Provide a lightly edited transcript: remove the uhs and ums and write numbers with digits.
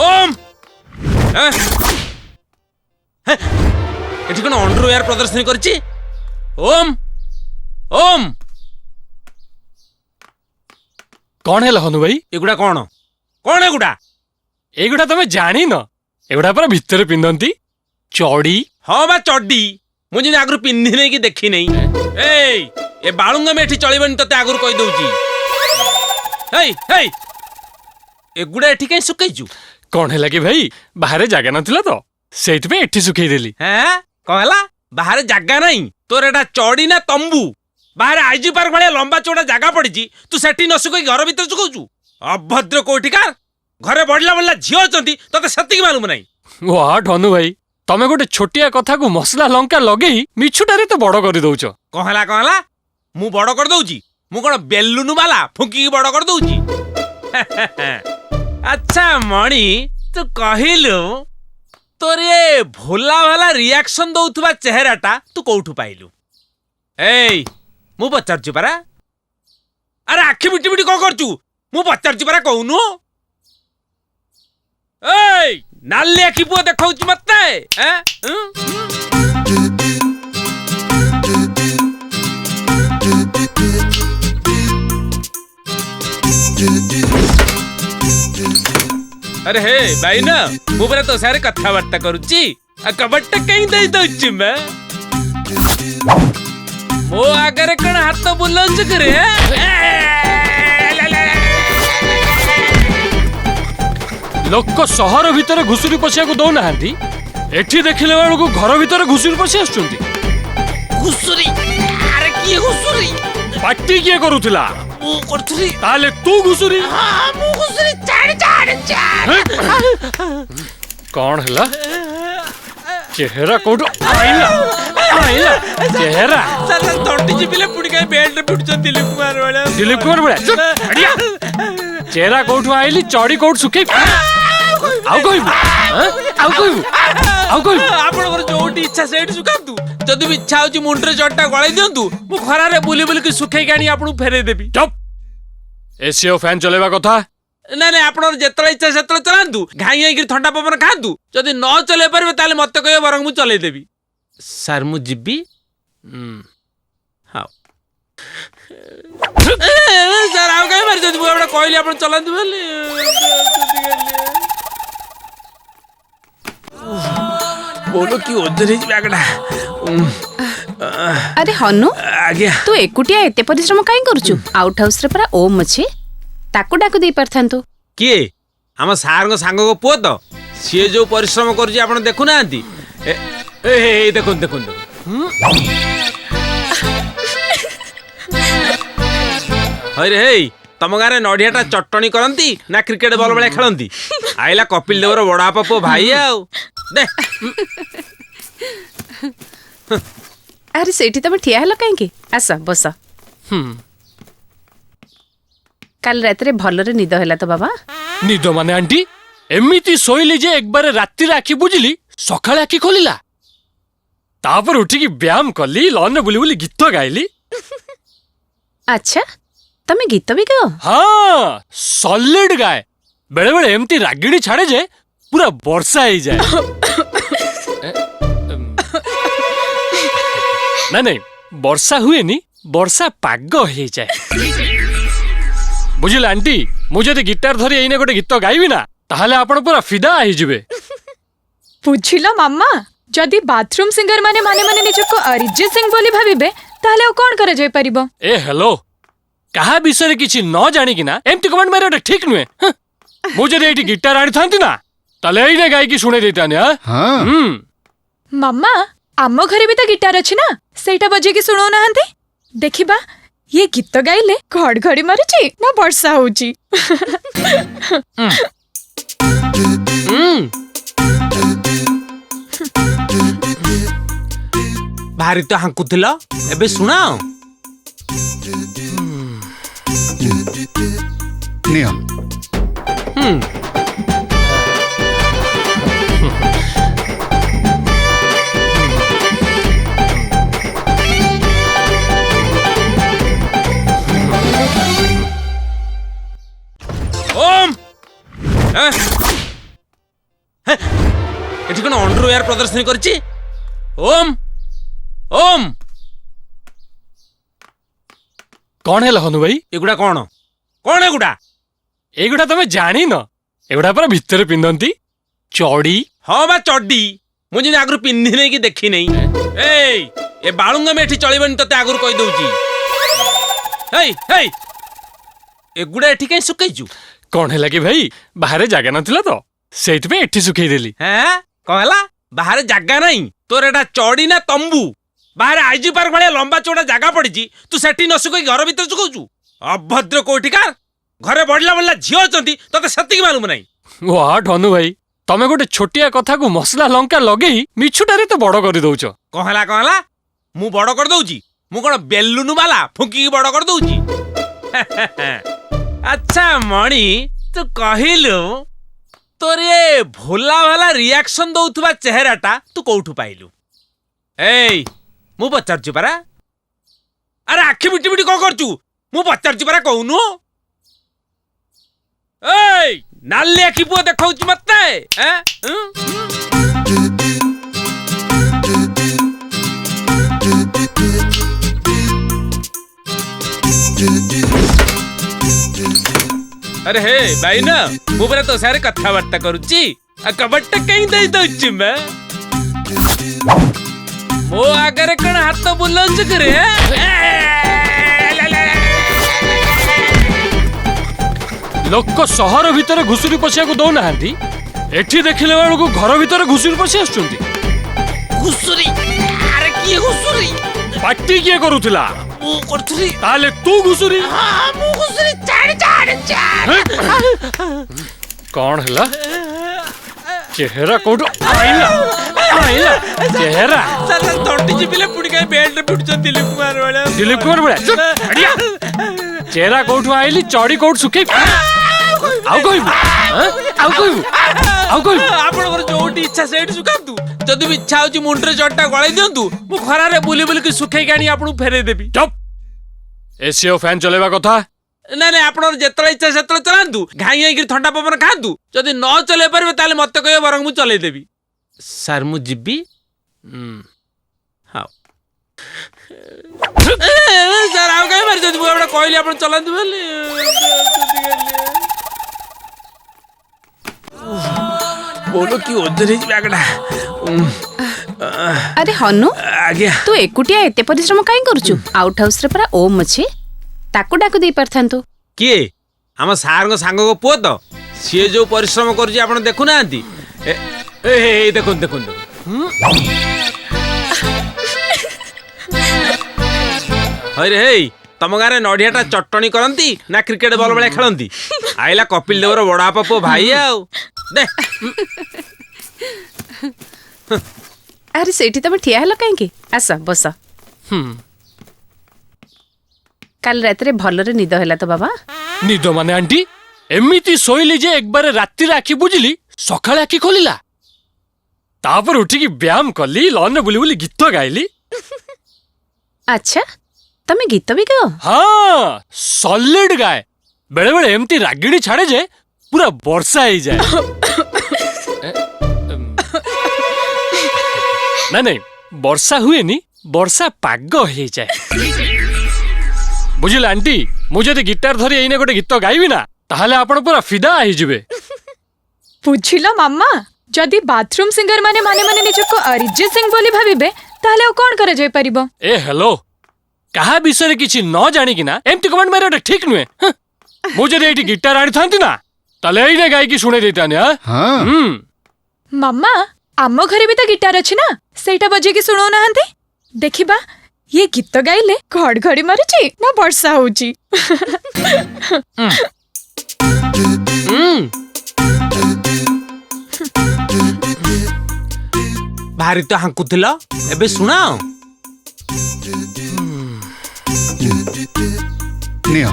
ओम एठी कोन अंडरवेयर प्रदर्शन करछि ओम ओम कौन है हनु भाई एगुडा कौन एगुडा एगुडा तमे जानी न एगुडा पर भीतर पिंदंती चौड़ी हाँ बा चड्डी मुझे आगु पिंधि नहीं कि देखी नहीं ए बालुंगा में एठी चलिबनी तते आगु कहि दउची एगुडा एठी कहीं सुकैचु कौन है कि भाई बाहर जगह नथिला तो सेठ पे एठी सुखई देली हैं कहला बाहर जगह नहीं तोर एटा चौड़ी ना तंबू बाहर आईजी पार्क भाया लंबा चौड़ा जगह पड़ी तू सेठी न सुकई घर भीतर सुकौचु अभद्र कोठिकार घरे बढ़ला बढ़ला झियो अछंती तते सत्ती मालूम नहीं वाह हनु भाई तमे गोटे छोटिया कथा को मसला लंका लगेई मिछुटारे तो बड़ कर दउछ कहला मु बड़ कर दउची मु कोन बेलुन वाला फुंकी बड़ कर दउची अच्छा मणि तू कहिलु तोर ये भोला भाला रिएक्शन दउथबा चेहराटा तू कोठु पाइलु मु पचारछु परा अरे आखि बिटी बिटी को करछु मु पचारछु परा कहूनु नाली आखि पुआ देखाउछु मते अरे हे भाई ना मु परा तो सारे कथावार्ता करूची कबट्टा कहीं दे दउछु मैं मो आगरे कण हाथ बुलाउछ करे लोक सहर भितर घुसुरी पशिया को दौना एठी देखिले बेलू घर भितर घुसुरी पशि आसुचंती घुसुरी अरे की घुसुरी पार्टी किए करूथिला मु करथुली ताले तू घुसुरी हां मु घुसुरी चाड़ कौन हला चेहरा कोठो आइला चेहरा साला तोटी जिबिले पुडी काय बेड रे पुडछ दिलीप कुमार वाला बढ़िया चेहरा कोठो आइली चौड़ी कोठ सुखे आउ कहबू आपनकर जोटी इच्छा सेठ सुकांतु जदी भी इच्छा होची मुंडरे चट्टा गळाई दियंतु मु खरा रे बुली बुली के सुखै गानी आपनु फेरे देबी चुप एसीओ फैन चलेबा कथा ना आपनर जेतला इच्छा सेतला चलांतु घाई घाई के ठंडा पवन खांतु जदी न चले परबे ताले मते कहियो बरंग मु चले देबी सर मु जिब्बी हां सर आउ कहीं मार जदी बुआ कहली आपन चलांतु बोली बोलो कि ओजन ही बैगडा अरे हनु आज्ञा तू एकुटिया एते परिश्रम काई करछु आउट हाउस रे परा ओम अछि ताकू डाकू दे परथांतु किए हम सार को सांग को पुओ तो सी जो परिश्रम करजी आपण देखु नांती ए देखुन देखुन अरे हे तम गारे नडियाटा चटणी करंती ना क्रिकेट बॉल बळे खेलंती आइला कपिल देवर बड़ा बापा भाई आउ दे अरे सेठी तमे ठिया हलो काई की आसा बस कल रात रे भलरे निद होला तो बाबा निद माने आंटी एमिति सोइली जे एक बार रात्रि आखि बुझिली सकाळे आखि खोलिला तापर उठी की व्यायाम कली लॉन बुली बुली गीत गाइली अच्छा तमे गीत भी गाओ हाँ सॉलिड गाए बेले बेले एमती रागिणी छाड़े जे पूरा वर्षा ही जाए ना नहीं वर्षा हुए नी वर्षा पाग ही जाए बुझिल आंटी मुझे गिटार धरी एने गोटे गीत गाइबी ना ताहले आपण पूरा फिदा ही जिवे बुझिलो मामा जदि बाथरूम सिंगर माने माने माने निजको अरिजीत सिंह बोली भाबिबे ताहले ओ कोन करे जाय परिबो ए हेलो कहा विषय किछि न जानि कि ना एमती कमेंट मारे ठीक नुहे मुझे एठी गिटार आनी थांती ना ताले एने गाई की सुने देतानी हां मामा आमो घरे भी तो गिटार अछि ना सेटा बजे की सुनो नाहंती देखिबा ये गीत गाइले घड़घड़ी मारुची ना वर्षा होची भारी तो हांकुथिला एबे सुनाओ नियम ओम ଏଠି କଣ ଅଣ୍ଡରୱେୟାର ପ୍ରଦର୍ଶନୀ କରିଛି? ଓମ୍ ଓମ୍ କଣ ହେଲା ହନୁ ଭାଇ? ଏଗୁଡା କଣ କଣ ଏଗୁଡା? ଏଗୁଡା ତମେ ଜାଣିନ? ଏଗୁଡା ପରା ଭିତରେ ପିନ୍ଧନ୍ତି ଚଡି। ହଁ ବା ଚଡ୍ଡି। ମୁଁ ଯେମିତି ଆଗରୁ ପିନ୍ଧି ନେଇ କି ଦେଖି ନେଇ। ଏଇ ଏ ବାଳୁଙ୍ଗାମି ଏଠି ଚଳିବନି ତତେ ଆଗରୁ କହିଦଉଛି। ହେଇ ହେଇ ଏଗୁଡା ଏଠି କାଇଁ ଶୁଖେଇଛୁ? କଣ ହେଲା କି ଭାଇ, ବାହାରେ ଜାଗା ନଥିଲା ତ ସେଇଥିପାଇଁ ଏଠି ଶୁଖେଇଦେଲି। ହେଁ କଣ ହେଲା? ବାହାରେ ଜାଗା ନାହିଁ? ତୋର ଏଟା ଚଡି ନା ତମ୍ବୁ? ବାହାରେ ଆଇଜି ପାର୍କ ଭଳିଆ ଲମ୍ବା ଚଉଡା ଜାଗା ପଡିଛି, ତୁ ସେଠି ନ ଶୁଖେଇ ଘର ଭିତରେ ଶୁଖଉଛୁ? ଅଭଦ୍ର କୋଉଠିକାର। ଘରେ ବଢିଲା ବଢିଲା ଝିଅ ଅଛନ୍ତି, ତତେ ସେତିକି ମାଲୁମ ନାହିଁ। ୱାଟ୍ ହନୁ ଭାଇ, ତମେ ଗୋଟେ ଛୋଟିଆ କଥାକୁ ମସଲା ଲଙ୍କା ଲଗେଇ ମିଛୁଟାରେ ତ ବଡ କରିଦଉଛ। କଣ ହେଲା କଣ ହେଲା? ମୁଁ ବଡ କରିଦଉଛି? ମୁଁ କଣ ବେଲୁନ ବାଲା ଫୁଙ୍କିକି ବଡ କରିଦଉଛି? ଆଚ୍ଛା ମଣି, ତୁ କହିଲୁ ତୋର ଏ ଭୋଲା ଭାଲା ରିଆକ୍ସନ ଦଉଥିବା ଚେହେରାଟା ତୁ କୋଉଠୁ ପାଇଲୁ? ଏଇ ମୁଁ ପଚାରୁଛି ପରା। ଆରେ ଆଖି ମିଟି ମିଟି କଣ କରୁଛୁ? ମୁଁ ପଚାରୁଛି ପରା, କହୁନୁ? ଏଇ ନାଲି ଆଖି ପୁଅ ଦେଖାଉଛି ମତେ? अरे हे भाई ना ମୁଁ ପରା ତୋ ସାଙ୍ଗରେ କଥାବାର୍ତ୍ତା କରୁଛି। କବାଟଟା କାହିଁ ଦେଇ ଦଉଛି ମା? ମୋ ଆଗରେ କଣ ହାତ ବୁଲଉଛୁ କିରେ? ଲୋକ ସହର ଭିତରେ ଘୁଷୁରି ପଶିବାକୁ ଦଉନାହାନ୍ତି, ଏଠି ଦେଖିଲା ବେଳକୁ ଘର ଭିତରେ ଘୁଷୁରି ପଶି ଆସୁଛନ୍ତି। ଘୁଷୁରି? ଆରେ କିଏ ଘୁଷୁରି? ପାଟି କିଏ କରୁଥିଲା? ମୁଁ କରୁଥିଲି। ତାହେଲେ ତୁ ଘୁଷୁରି? ହଁ ମୁଁ ଘୁଷୁରି। କଣ ହେଲା? ଚେହେରା କୋଉଠୁ ଆଇଲା? ଚେହେରା ତଣ୍ଟି ଚିପିଲେ ପୁଣି କାହିଁ ବେଡରେ ପିଟୁଛ ଦିଲ୍ଲୀପ କୁମାର ଭଳିଆ? ଦିଲ୍ଲୀପ କୁମାର ଭଳିଆ ଚେହେରା କୋଉଠୁ ଆଇଲି, ଚଡି କୋଉଠୁ ଶୁଖେଇ? ଆଉ କହିବୁ? ଆଉ କହିବୁ? ଆଉ କହିବୁ? ଆପଣଙ୍କର ଯୋଉଠି ଇଚ୍ଛା ସେଇଠି ଶୁଖାନ୍ତୁ। ଯଦି ବି ଇଚ୍ଛା ହଉଛି ମୁଣ୍ଡରେ ଚଡିଟା ଗଳେଇ ଦିଅନ୍ତୁ, ମୁଁ ଖରାରେ ବୁଲି ବୁଲିକି ଶୁଖେଇକି ଆଣି ଆପଣଙ୍କୁ ଫେରେଇ ଦେବି। ଚୁପ୍! ଏସି ଓ ଫ୍ୟାନ୍ ଚଲେଇବା କଥା? ନାଇଁ ନାଇଁ, ଆପଣଙ୍କର ଯେତେବେଳେ ଇଚ୍ଛା ସେତେବେଳେ ଚଲାନ୍ତୁ। ଘାଇ ହେଇକି ଥଣ୍ଡା ପବନ ଖାଆନ୍ତୁ। ଯଦି ନ ଚଲେଇ ପାରିବେ ତାହେଲେ ମତେ କହିବେ, ବରଂ ମୁଁ ଚଲେଇ ଦେବି। ସାର୍ ମୁଁ ଯିବି। ହଉ ସାର୍, ଆଉ କାହିଁ ମାରିଛନ୍ତି? ମୁଁ ଏପଟେ କହିଲି ଆପଣ ଚଲାନ୍ତୁ ବୋଲି। ବୋलो କି ଓଜନ ହେଇଛି ବ୍ୟାଗଟା। ଆରେ ହନୁ, ଆଜ୍ଞା। ତୁ ଏକୁଟିଆ ଏତେ ପରିଶ୍ରମ କାଇଁ କରୁଛୁ? ଆଉଟ୍ ହାଉସ୍ ରେ ପରା ଓମ୍ ଅଛି, ତାକୁ ଡାକୁ ଦେଇ ପାରିଥାନ୍ତୁ। କିଏ? ଆମ ସାର୍ଙ୍କ ସାଙ୍ଗଙ୍କ ପୁଅ ତ? ସିଏ ଯୋଉ ପରିଶ୍ରମ କରୁଛି ଆପଣ ଦେଖୁନାହାନ୍ତି? ଦେଖନ୍ତୁ ଦେଖନ୍ତୁ। ହଇରେ ହେଇ, ତମ ଗାଁରେ ନଡ଼ିଆଟା ଚଟଣି କରନ୍ତି ନା କ୍ରିକେଟ ବଲ ଭଳିଆ ଖେଳନ୍ତି? ଆଇଲା କପିଲ ଦେବର ବଡ ବାପା ପୁଅ ଭାଇ ଆଉ। ଦେ। ଆରେ ସେଇଠି ତମେ ଠିଆ ହେଲ କାହିଁକି? ଆସ ବସ। କାଲି ରାତିରେ ଭଲରେ ନିଦ ହେଲା ତ ବାବା? ନିଦ ମାନେ ଆଣ୍ଟି, ଏମିତି ଶୋଇଲି ଯେ ଏକବାରେ ରାତିରେ ଆଖି ବୁଝିଲି, ସକାଳେ ଆଖି ଖୋଲିଲା। ତାପରେ ଉଠିକି ବ୍ୟାୟାମ କଲି, ଲନରେ ବୁଲି ବୁଲି ଗୀତ ଗାଇଲି। ଆଚ୍ଛା, ତମେ ଗୀତ ବି ଗାଅ? ହଁ, ସଲିଡ ଗାଏ। ବେଳେ ବେଳେ ଏମିତି ରାଗିଣୀ ଛାଡେ ଯେ ପୁରା ବର୍ଷା ହେଇଯାଏ। ନାଇଁ, ବର୍ଷା ହୁଏନି, ବର୍ଷା ପାଗ ହେଇଯାଏ। ବୁଝିଲେ ଆଣ୍ଟି, ମୁଁ ଯଦି ଗିଟାର ଧରି ଏଇନେ ଗୋଟେ ଗୀତ ଗାଇବି ନା, ତାହେଲେ ଆପଣ ପୁରା ଫିଦା ହେଇଯିବେ। ବୁଝିଲ ମାମା, ଯଦି ବାଥରୁମ ସିଙ୍ଗର ମାନେ ନିଜକୁ ଅରିଜିତ ସିଂ ବୋଲି ଭାବିବେ, ତାହେଲେ ଆଉ କଣ କରାଯାଇ ପାରିବ? ଏ ହେଲୋ, କାହା ବିଷୟରେ କିଛି ନ ଜାଣିକିନା ଏମିତି କମେଣ୍ଟ ମାରିବାଟା ଠିକ ନୁହେଁ। ମୁଁ ଯଦି ଏଇଠି ଗିଟାର ଆଣିଥାନ୍ତି ନା, ତାହେଲେ ଏଇନେ ଗାଇକି ଶୁଣେଇ ଦେଇଥାନ୍ତି। ମାମା, ଆମ ଘରେ ବି ତ ଗିଟାର ଅଛି ନା, ସେଇଟା ବଜେଇକି ଶୁଣଉନାହାନ୍ତି? ଦେଖିବା, ଇଏ ଗୀତ ଗାଇଲେ ଘଡଘଡି ମାରୁଛି ନା ବର୍ଷା ହଉଛି? ଭାରି ତ ହାଙ୍କୁଥିଲ, ଏବେ ଶୁଣାଅ। ନିଅ।